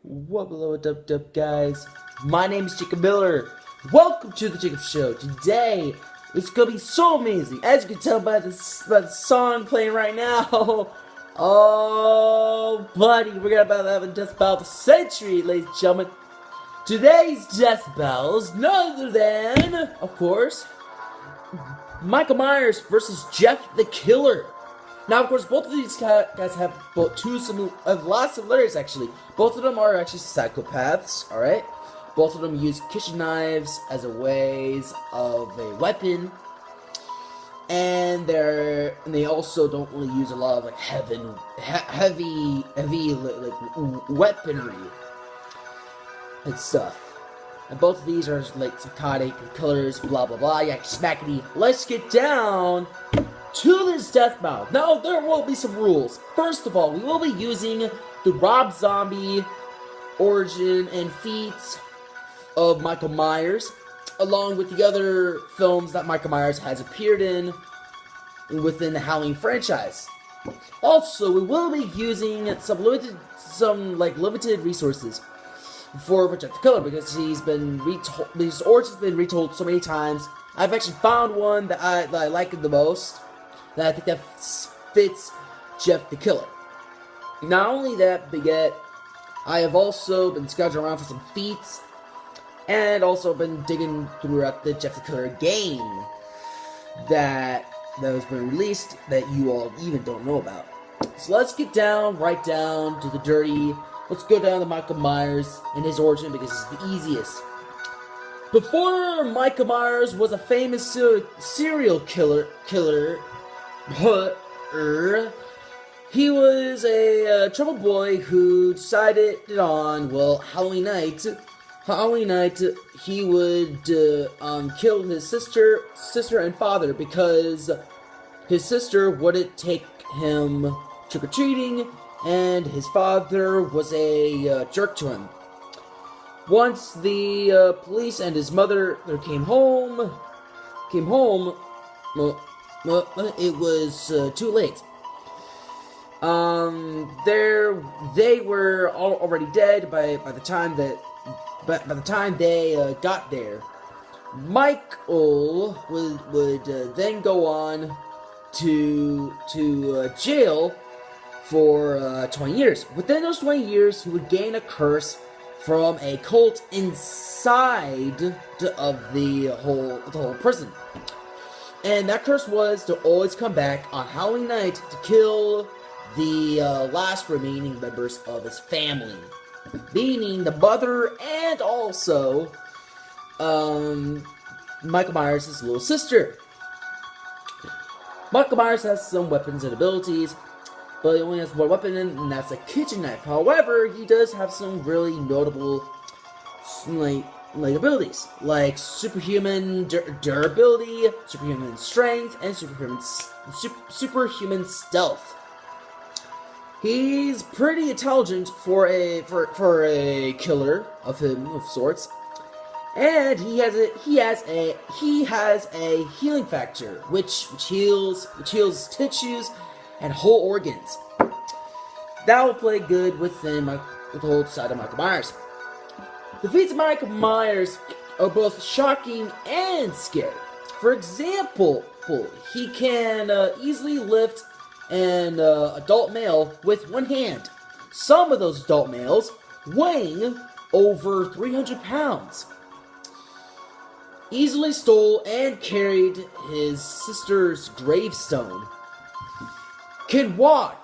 What up, guys? My name is Jacob Miller. Welcome to the Jacob Show. Today, it's gonna be so amazing. As you can tell by the song playing right now. Oh, buddy, we're gonna about to have a death battle of the century, ladies and gentlemen. Today's death battle is none other than, of course, Michael Myers versus Jeff the Killer. Now, of course, both of these guys have a lot of similarities, actually. Both of them are actually psychopaths, alright? Both of them use kitchen knives as a ways of a weapon. And they also don't really use a lot of, like, heavy weaponry and stuff. And both of these are, like, psychotic killers, blah, blah, blah, yak smackety. Let's get down to this death battle. Now, there will be some rules. First of all, we will be using the Rob Zombie origin and feats of Michael Myers, along with the other films that Michael Myers has appeared in within the Halloween franchise. Also, we will be using some limited resources for Jeff the Killer, because his origin's been retold so many times. I've actually found one that I like the most, that I think that fits Jeff the Killer. Not only that, but yet I have also been scouting around for some feats, and also been digging throughout the Jeff the Killer game that has been released that you all even don't know about. So let's get right down to the dirty. Let's go down to Michael Myers and his origin, because it's the easiest. Before Michael Myers was a famous serial killer, he was a troubled boy who decided on, well, Halloween night, he would kill his sister and father, because his sister wouldn't take him trick-or-treating, and his father was a jerk to him. Once the police and his mother came home, well, it was too late. They were already dead by the time they got there. Michael would then go on to jail for 20 years. Within those 20 years, he would gain a curse from a cult inside of the whole prison. And that curse was to always come back on Halloween night to kill the last remaining members of his family, meaning the mother and also Michael Myers' little sister. Michael Myers has some weapons and abilities, but he only has one weapon, and that's a kitchen knife. However, he does have some really notable abilities, like superhuman durability, superhuman strength, and superhuman stealth. He's pretty intelligent for a killer of sorts, and he has a healing factor, which heals tissues and whole organs. That will play good with the whole side of Michael Myers. The feats of Michael Myers are both shocking and scary. For example, he can easily lift an adult male with one hand. Some of those adult males weighing over 300 pounds. Easily stole and carried his sister's gravestone. Can walk,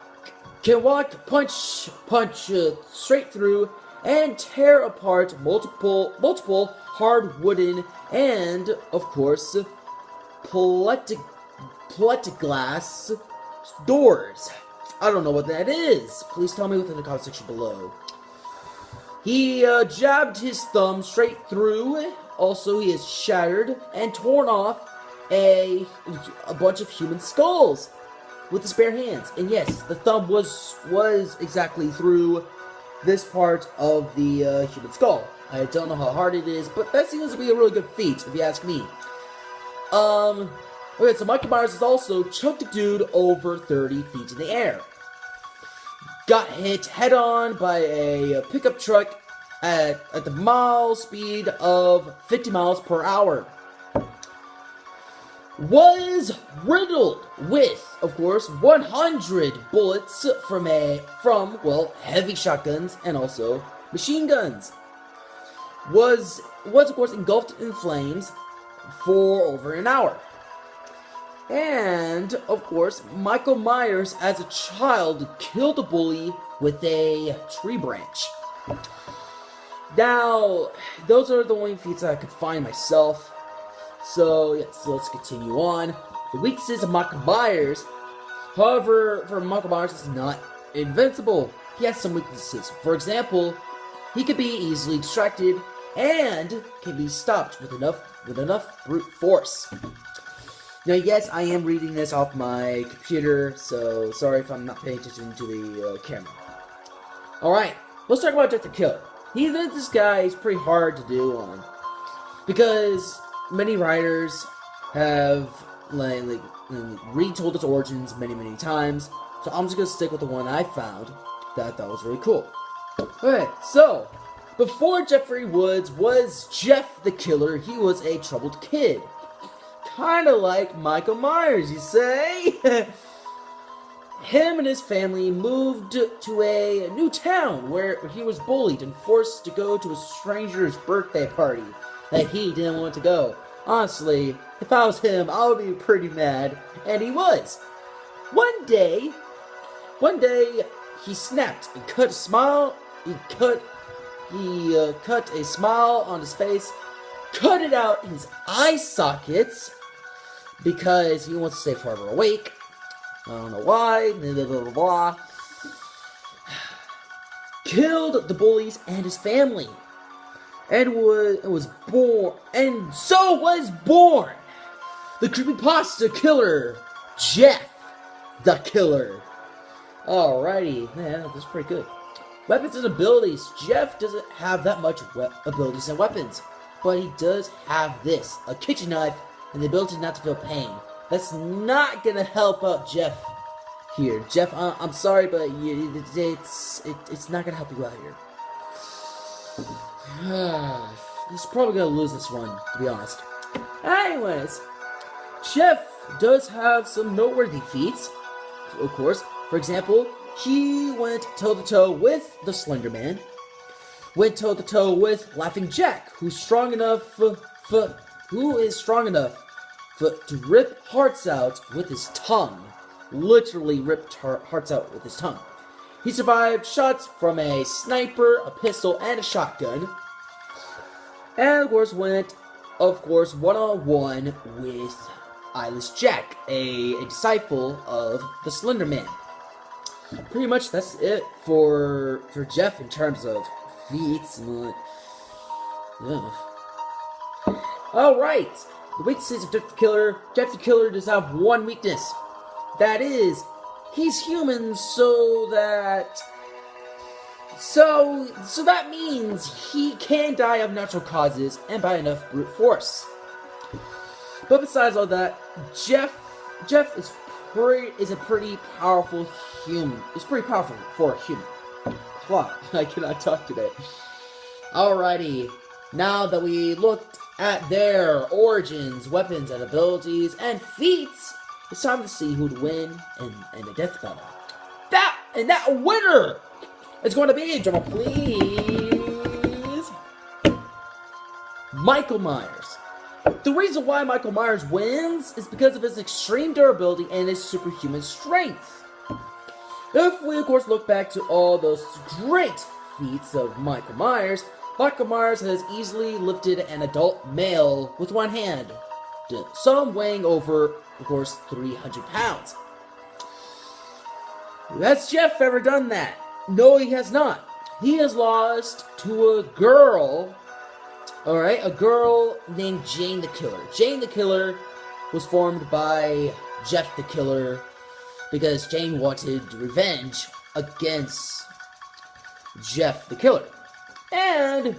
punch straight through and tear apart multiple hard wooden and, of course, plexiglass doors. I don't know what that is. Please tell me within the comment section below. He jabbed his thumb straight through. Also, he has shattered and torn off a bunch of human skulls with his bare hands. And yes, the thumb was exactly through this part of the human skull. I don't know how hard it is, but that seems to be a really good feat, if you ask me. Okay, so Michael Myers has also chucked a dude over 30 feet in the air. got hit head-on by a pickup truck at the mile speed of 50 miles per hour. Was riddled with, of course, 100 bullets from heavy shotguns and also machine guns. Was of course engulfed in flames for over an hour. And of course, Michael Myers as a child killed a bully with a tree branch. Now, those are the only feats I could find myself. So, yeah, so let's continue on. The weaknesses of Michael Myers. However, for Michael Myers, is not invincible. He has some weaknesses. For example, he could be easily distracted and can be stopped with enough brute force. Now, yes, I am reading this off my computer, so sorry if I'm not paying attention to the camera. Alright, let's talk about Jeff the Killer. This guy is pretty hard to do on, because many writers have retold his origins many times, so I'm just gonna stick with the one I found that I thought was really cool. Okay, so before Jeffrey Woods was Jeff the Killer, he was a troubled kid. Kinda like Michael Myers, you say? Him and his family moved to a new town where he was bullied and forced to go to a stranger's birthday party that he didn't want to go. Honestly, if I was him, I would be pretty mad, and he was. One day, he snapped and cut a smile. He cut a smile on his face, cut it out in his eye sockets because he wants to stay forever awake. I don't know why. Blah, blah, blah, blah. Killed the bullies and his family, and was born the creepypasta killer, Jeff the Killer. Alrighty, man, that's pretty good. Weapons and abilities. Jeff doesn't have that much abilities and weapons, but he does have this: a kitchen knife and the ability not to feel pain. That's not gonna help out Jeff here. Jeff, I'm sorry, but it's not gonna help you out here. He's probably gonna lose this one, to be honest. Anyways, Jeff does have some noteworthy feats, of course. For example, he went toe-to-toe with the Slender Man, went toe-to-toe with Laughing Jack, who's strong enough to rip hearts out with his tongue. Literally ripped hearts out with his tongue. He survived shots from a sniper, a pistol, and a shotgun. And of course went, one-on-one with Eyeless Jack, a disciple of the Slender Man. Pretty much that's it for Jeff in terms of feats. Alright, the weaknesses of Jeff the Killer. Jeff the Killer does have one weakness. That is, he's human, so that means he can die of natural causes and by enough brute force. But besides all that, Jeff is a pretty powerful human. It's pretty powerful for a human. Wow, I cannot talk today. Alrighty, now that we looked at their origins, weapons, and abilities, and feats, it's time to see who'd win in the death battle. That winner is going to be, drumroll please, Michael Myers. The reason why Michael Myers wins is because of his extreme durability and his superhuman strength. If we, of course, look back to all those great feats of Michael Myers has easily lifted an adult male with one hand, some weighing over, of course, 300 pounds. Has Jeff ever done that? No, he has not. He has lost to a girl. Alright, a girl named Jane the Killer. Jane the Killer was formed by Jeff the Killer because Jane wanted revenge against Jeff the Killer. And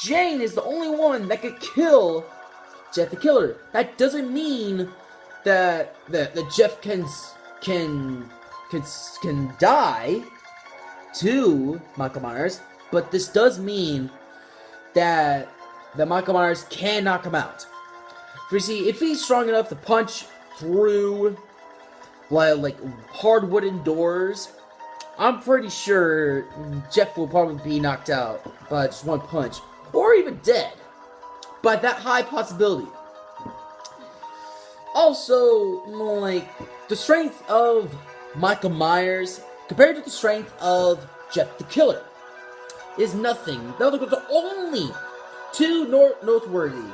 Jane is the only one that could kill Jeff the Killer. That doesn't mean that Jeff can die. to Michael Myers, but this does mean that Michael Myers can knock him out. For you see, if he's strong enough to punch through like hard wooden doors, I'm pretty sure Jeff will probably be knocked out by just one punch, or even dead, by that high possibility. Also, like, the strength of Michael Myers compared to the strength of Jeff the Killer is nothing. The only two noteworthy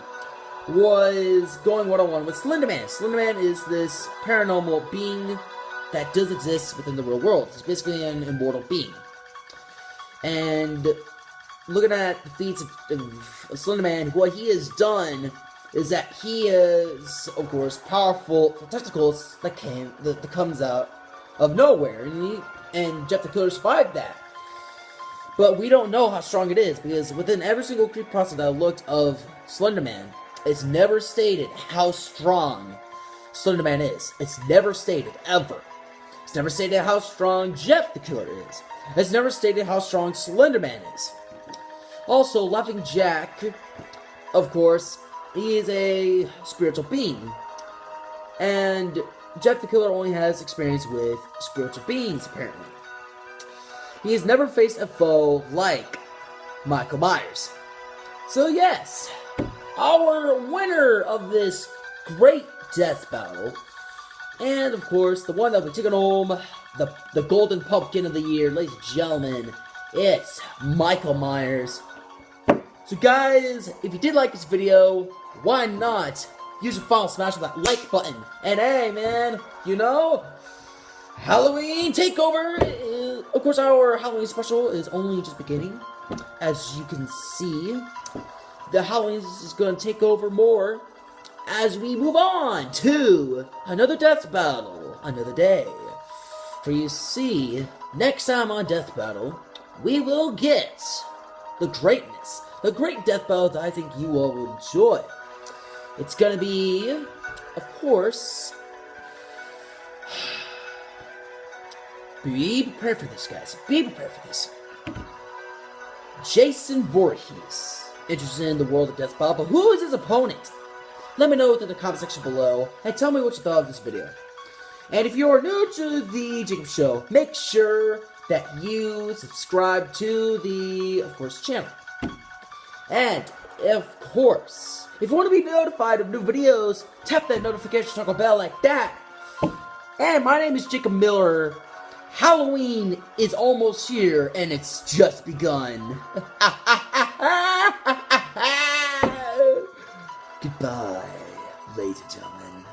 was going one-on-one with Slender Man. Slender Man is this paranormal being that does exist within the real world. He's basically an immortal being. And looking at the feats of Slender Man, what he has done is that he is, of course, powerful tentacles that comes out of nowhere, and Jeff the Killer survived that. But we don't know how strong it is, because within every single creepypasta that I looked of Slender Man, it's never stated how strong Slender Man is. It's never stated, ever. It's never stated how strong Jeff the Killer is. It's never stated how strong Slender Man is. Also, Laughing Jack, of course, he is a spiritual being. And Jeff the Killer only has experience with spiritual beings, apparently. He has never faced a foe like Michael Myers. So yes, our winner of this great death battle, and of course, the one that will be taking home the golden pumpkin of the year, ladies and gentlemen, it's Michael Myers. So guys, if you did like this video, why not use your final smash of that like button? And hey man, you know, Halloween Takeover is, of course, our Halloween special is only just beginning. As you can see, the Halloween is going to take over more as we move on to another death battle, another day. For you see, next time on Death Battle, we will get the greatness, the great death battle that I think you all will enjoy. It's going to be, of course, be prepared for this, guys. Be prepared for this. Jason VOORHEES, interested in the world of Death Battle, but who is his opponent? Let me know in the comment section below, and tell me what you thought of this video. And if you're new to the Jacob Show, make sure that you subscribe to the, of course, channel. And, of course, if you want to be notified of new videos, tap that notification toggle bell like that. And my name is Jacob Miller. Halloween is almost here, and it's just begun. Goodbye, ladies and gentlemen.